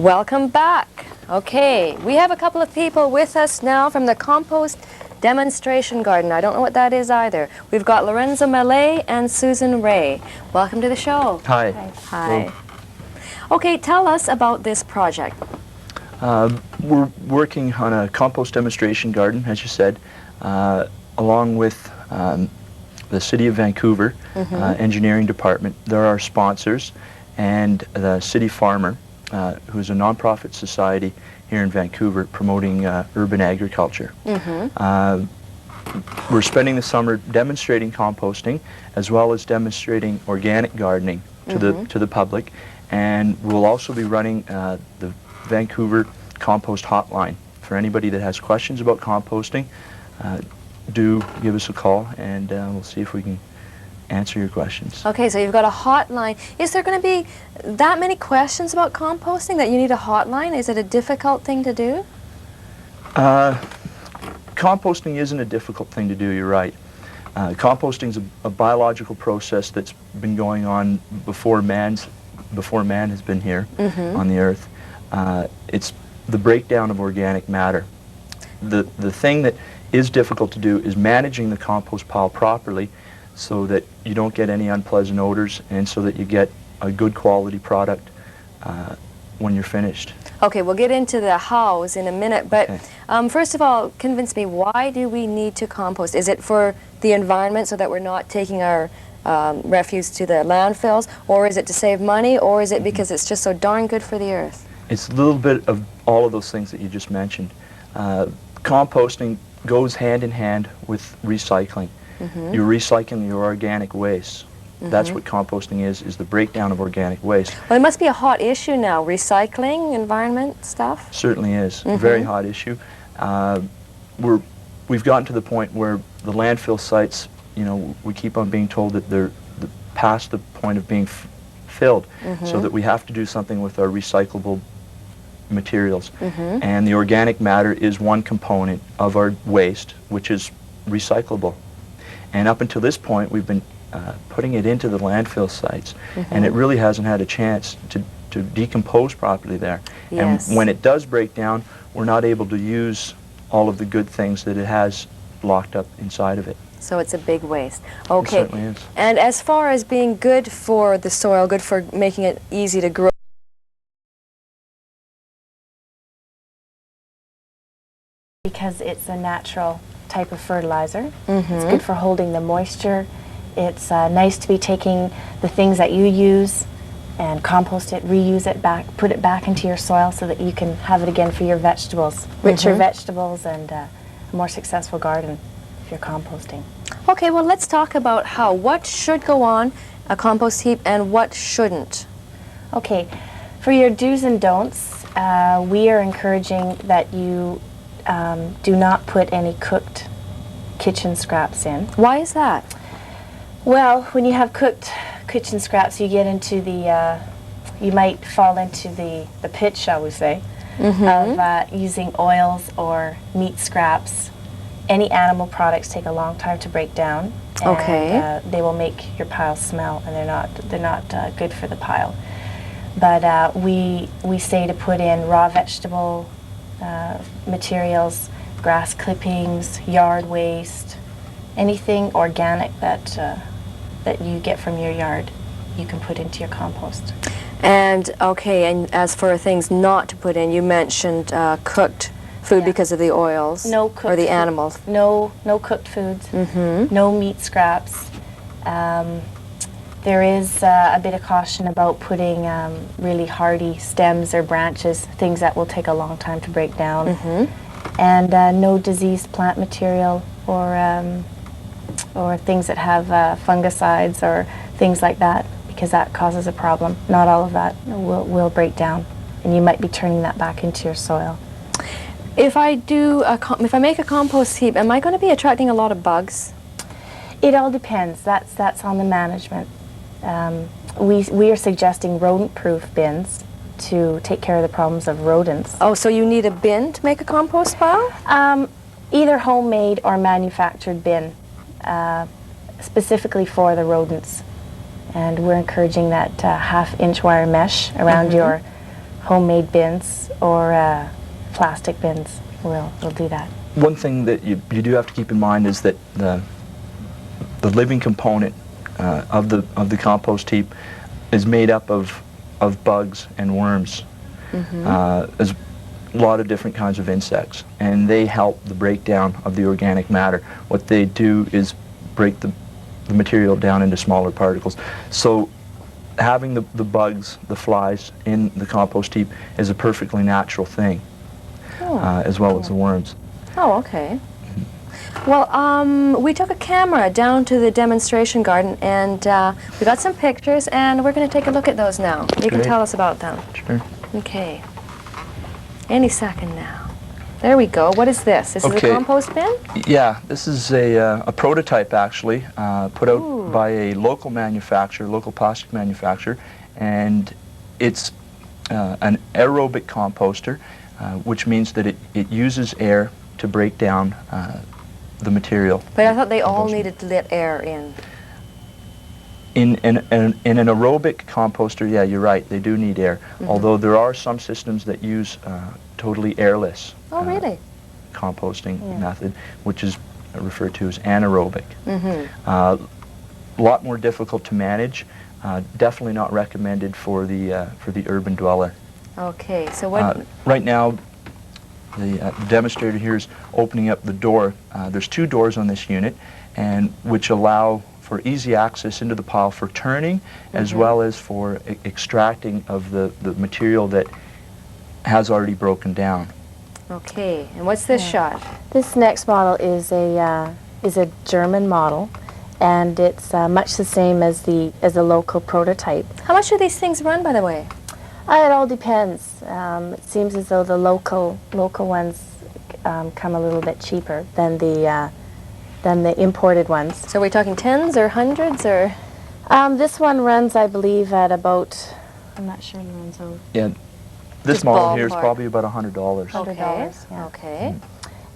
Welcome back. Okay, we have a couple of people with us now from the Compost Demonstration Garden. I don't know what that is either. We've got Lorenzo Mele and Susan Ray. Welcome to the show. Hi. Hi. Okay, tell us about this project. We're working on a compost demonstration garden, as you said, along with the City of Vancouver Engineering Department. They're our sponsors, and the City Farmer, who's a non-profit society here in Vancouver promoting urban agriculture. We're spending the summer demonstrating composting as well as demonstrating organic gardening to the public, and we'll also be running the Vancouver Compost Hotline. For anybody that has questions about composting, do give us a call, and we'll see if we can answer your questions. Okay, so you've got a hotline. Is there going to be that many questions about composting that you need a hotline? Is it a difficult thing to do? Composting isn't a difficult thing to do, you're right. Composting is a biological process that's been going on before man has been here on the earth. It's the breakdown of organic matter. The thing that is difficult to do is managing the compost pile properly so that you don't get any unpleasant odors and so that you get a good quality product when you're finished. Okay, we'll get into the hows in a minute, but first of all, convince me, why do we need to compost? Is it for the environment so that we're not taking our refuse to the landfills, or is it to save money, or is it because it's just so darn good for the earth? It's a little bit of all of those things that you just mentioned. Composting goes hand in hand with recycling. You're recycling your organic waste. That's what composting is the breakdown of organic waste. Well, it must be a hot issue now, recycling, environment stuff. Certainly is. A very hot issue. We've gotten to the point where the landfill sites, you know, we keep on being told that they're past the point of being filled, so that we have to do something with our recyclable materials. And the organic matter is one component of our waste, which is recyclable. And up until this point, we've been putting it into the landfill sites, and it really hasn't had a chance to decompose properly there. Yes. And when it does break down, we're not able to use all of the good things that it has locked up inside of it. So it's a big waste. Okay. It certainly is. And as far as being good for the soil, good for making it easy to grow, because it's a natural type of fertilizer. It's good for holding the moisture. It's nice to be taking the things that you use and compost it, reuse it back, put it back into your soil so that you can have it again for your vegetables, richer vegetables, and a more successful garden if you're composting. Okay, well, let's talk about how. What should go on a compost heap and what shouldn't? Okay, for your do's and don'ts, we are encouraging that you do not put any cooked kitchen scraps in. Why is that? Well, when you have cooked kitchen scraps, you get into the, you might fall into the pit, shall we say, of using oils or meat scraps. Any animal products take a long time to break down, and they will make your pile smell, and they're not good for the pile. But we say to put in raw vegetable materials, grass clippings, yard waste, anything organic that you get from your yard, you can put into your compost. And okay, and as for things not to put in, you mentioned cooked food because of the oils. No cooked or the animals. No cooked foods. No meat scraps. There is a bit of caution about putting really hardy stems or branches, things that will take a long time to break down. And no diseased plant material or things that have fungicides or things like that, because that causes a problem. Not all of that will break down, and you might be turning that back into your soil. If I make a compost heap, am I going to be attracting a lot of bugs? It all depends. That's on the management. We are suggesting rodent-proof bins to take care of the problems of rodents. Oh, so you need a bin to make a compost pile? Either homemade or manufactured bin, specifically for the rodents. And we're encouraging that half-inch wire mesh around your homemade bins or plastic bins, we'll do that. One thing that you do have to keep in mind is that the living component of the compost heap is made up of bugs and worms. There's a lot of different kinds of insects, and they help the breakdown of the organic matter. What they do is break the material down into smaller particles. So having the bugs, the flies in the compost heap is a perfectly natural thing, as well as the worms. Oh, okay. Well, we took a camera down to the demonstration garden, and we got some pictures, and we're going to take a look at those now. You can Great. tell us about them. Sure. Okay. Any second now. There we go. What is this? This is a compost bin? Yeah, this is a prototype actually, put out Ooh. by a local manufacturer, local plastic manufacturer, and it's an aerobic composter, which means that it uses air to break down the material. But I thought they all needed to let air in. In an aerobic composter, yeah, you're right, they do need air, although there are some systems that use totally airless Oh, really? composting method, which is referred to as anaerobic. A lot more difficult to manage, definitely not recommended for the urban dweller. Okay, so what... Right now, the demonstrator here is opening up the door. There's two doors on this unit, and which allow for easy access into the pile for turning, as well as for extracting of the material that has already broken down. Okay, and what's this shot? This next model is a German model, and it's much the same as the local prototype. How much do these things run, by the way? It all depends. It seems as though the local ones come a little bit cheaper than the imported ones. So are we talking tens or hundreds or? This one runs, I believe, at about, I'm not sure, Lorenzo. Yeah, this Just model here is ballpark. probably about $100. $100, yeah. Okay.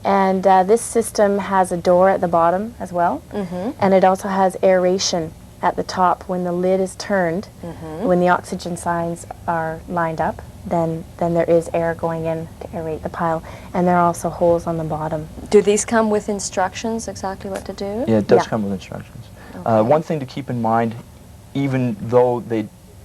And this system has a door at the bottom as well, and it also has aeration at the top. When the lid is turned, when the oxygen signs are lined up, then there is air going in to aerate the pile, and there are also holes on the bottom. Do these come with instructions exactly what to do? Yeah, it does Yeah. come with instructions. Okay. One thing to keep in mind, even though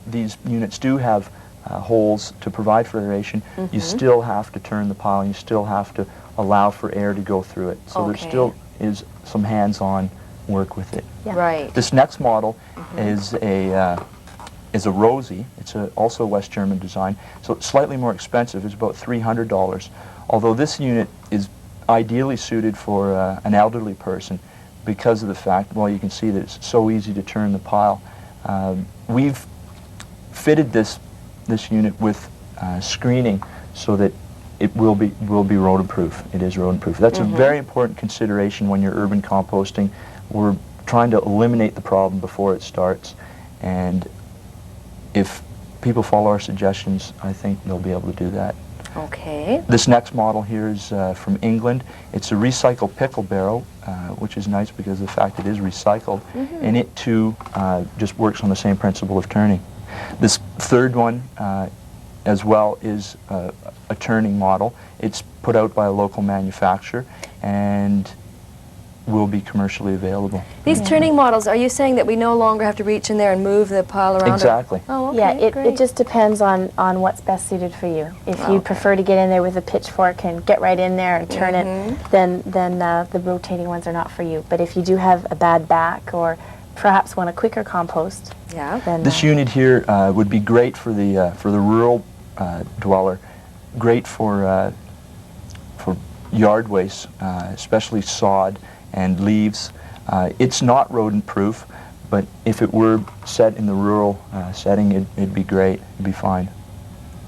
these units do have holes to provide for aeration, you still have to turn the pile, and you still have to allow for air to go through it. So there Okay. still is some hands-on work with it. Yeah. Right. This next model is a Rosie. It's also a West German design, so it's slightly more expensive. It's about $300. Although this unit is ideally suited for an elderly person because of the fact, well, you can see that it's so easy to turn the pile. We've fitted this unit with screening so that it will be rodent-proof. It is rodent-proof. That's a very important consideration when you're urban composting. We're trying to eliminate the problem before it starts, and if people follow our suggestions, I think they'll be able to do that. Okay. This next model here is from England. It's a recycled pickle barrel, which is nice because of the fact it is recycled, and it too just works on the same principle of turning. This third one as well is a turning model. It's put out by a local manufacturer and will be commercially available. These turning models, are you saying that we no longer have to reach in there and move the pile around? Exactly. Oh, okay, Yeah, great. it just depends on what's best suited for you. If you prefer to get in there with a pitchfork and get right in there and turn it, then the rotating ones are not for you. But if you do have a bad back or perhaps want a quicker compost, Yeah. then This unit here would be great for the rural dweller, great for yard waste, especially sod and leaves. It's not rodent-proof, but if it were set in the rural setting, it'd be great. It'd be fine.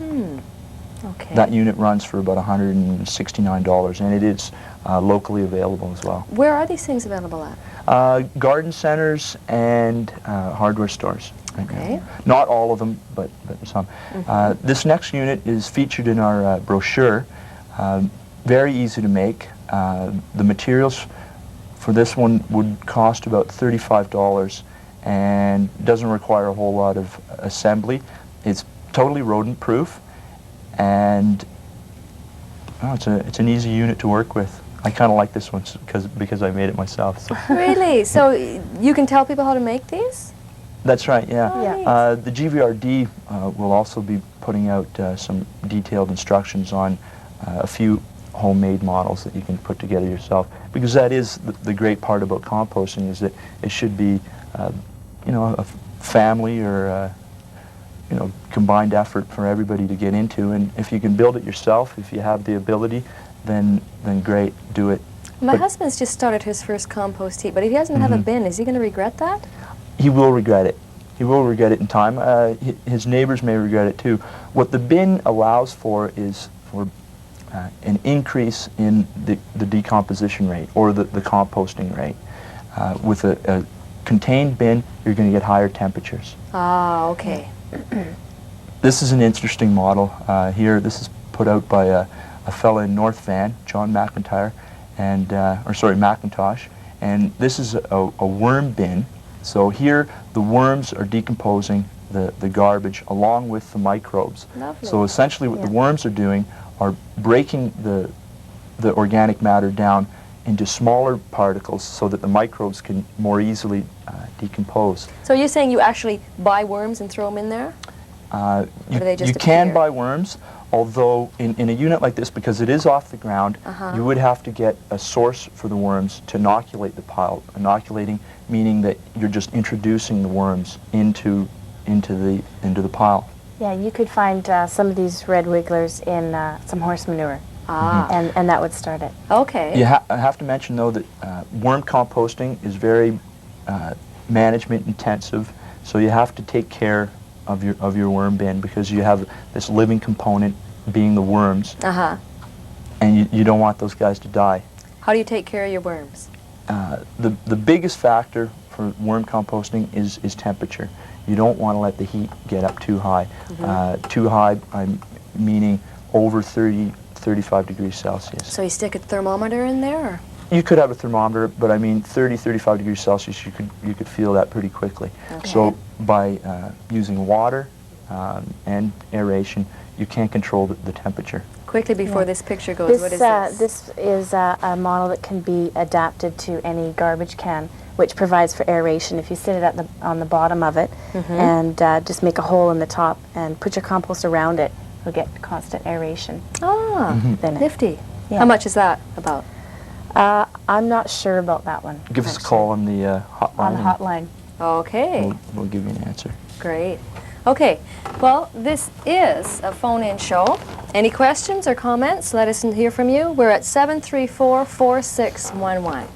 Okay. That unit runs for about $169, and it is locally available as well. Where are these things available at? Garden centers and hardware stores. right now. Okay. Not all of them, but some. This next unit is featured in our brochure. Very easy to make. The materials for this one would cost about $35 and doesn't require a whole lot of assembly. It's totally rodent-proof, and it's an easy unit to work with. I kind of like this one because I made it myself. So. Really? So you can tell people how to make these? That's right, yeah. Yeah. The GVRD will also be putting out some detailed instructions on a few homemade models that you can put together yourself, because that is the great part about composting, is that it should be, you know, a family or you know, combined effort for everybody to get into. And if you can build it yourself, if you have the ability, then great, do it. My husband's just started his first compost heap, but if he doesn't have a bin, is he going to regret that? He will regret it. He will regret it in time. His neighbors may regret it too. What the bin allows for is for an increase in the decomposition rate, or the composting rate. With a contained bin, you're going to get higher temperatures. Ah, okay. This is an interesting model here. This is put out by a fella in North Van, John McIntyre, and McIntosh, and this is a worm bin. So here the worms are decomposing the garbage along with the microbes. Lovely. So essentially what the worms are doing are breaking the organic matter down into smaller particles so that the microbes can more easily decompose. So you're saying you actually buy worms and throw them in there? You can buy worms, although in a unit like this, because it is off the ground, you would have to get a source for the worms to inoculate the pile. Inoculating meaning that you're just introducing the worms into the pile. Yeah, you could find some of these red wigglers in some horse manure. Ah. And that would start it. Okay. I have to mention, though, that worm composting is very management intensive, so you have to take care of your worm bin, because you have this living component being the worms, and you don't want those guys to die. How do you take care of your worms? The biggest factor for worm composting is temperature. You don't want to let the heat get up too high. Too high, I'm meaning over 35 degrees Celsius. So you stick a thermometer in there? Or? You could have a thermometer, but I mean 35 degrees Celsius, you could feel that pretty quickly. Okay. So by using water and aeration, you can control the temperature. Quickly before this picture goes, what is this? This is a model that can be adapted to any garbage can, which provides for aeration. If you sit it on the bottom of it and just make a hole in the top and put your compost around it, you'll get constant aeration. Ah, nifty. Yeah. How much is that about? I'm not sure about that one. Give us a call on the hotline. On the hotline. Okay. We'll give you an answer. Great. Okay, well, this is a phone-in show. Any questions or comments? Let us hear from you. We're at 734-4611.